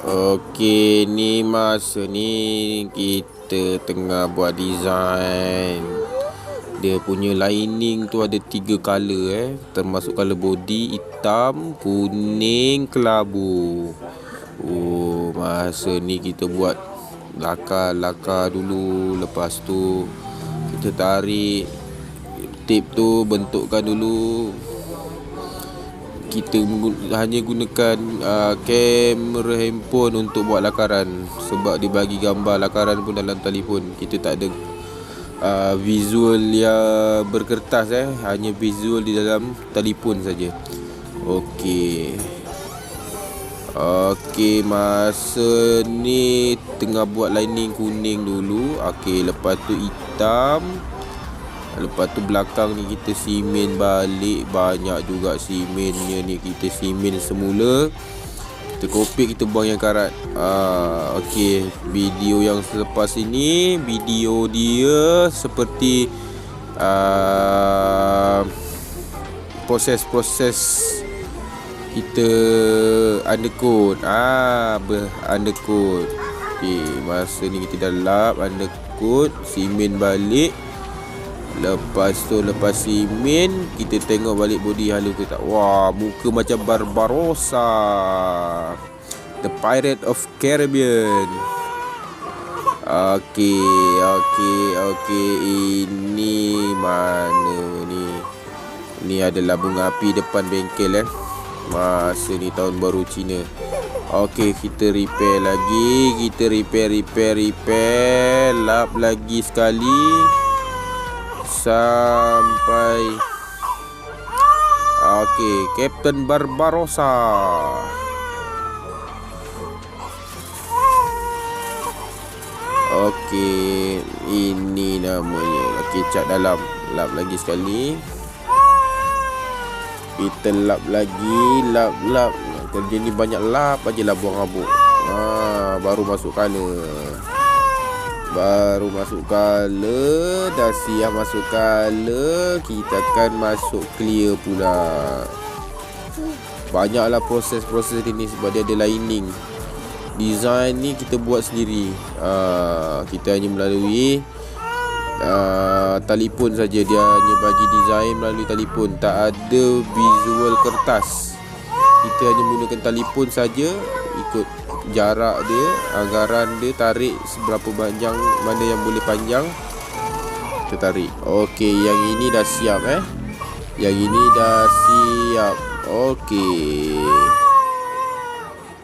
Okey, ni masa ni kita tengah buat design. Dia punya lining tu ada 3 color termasuk color body hitam, kuning, kelabu. Masa ni kita buat lakar dulu. Lepas tu kita tarik tape tu, bentukkan dulu. Kita hanya gunakan kamera handphone untuk buat lakaran, sebab dia bagi gambar lakaran pun dalam telefon. Kita tak ada visual yang berkertas, hanya visual di dalam telefon saja. Okey, masa ni tengah buat lining kuning dulu. Okey, lepas tu hitam. Lepas tu belakang ni kita simen balik. Banyak juga simennya ni. Kita simen semula, kita kopik, kita buang yang karat. Okey, video yang selepas ini, video dia seperti proses-proses kita undercoat. Undercoat. Okey, masa ni kita dah lap undercoat, simen balik. Lepas simen, kita tengok balik body halus ke tak. Wah, muka macam Barbarossa, The Pirate of Caribbean. Okey. Ini mana ni? Ini adalah bunga api depan bengkel masa ni tahun baru Cina. Okey, kita repair lagi. Kita repair. Lap lagi sekali sampai okey, Captain Barbarossa. Okey, ini namanya. Okey, cat dalam. Lap lagi sekali. Kita lap lagi. Lap. Kerja ni banyak lap aje lah, buang habuk. Baru masuk color. Dah siap masuk color, kita akan masuk clear pula. Banyaklah proses-proses ni sebab dia ada lining. Design ni kita buat sendiri. Kita hanya melalui telefon saja. Dia hanya bagi design melalui telefon, tak ada visual kertas. Kita hanya menggunakan telefon saja, ikut jarak dia, anggaran dia, tarik seberapa panjang, mana yang boleh panjang, kita tarik. Okey, yang ini dah siap Yang ini dah siap. Okey.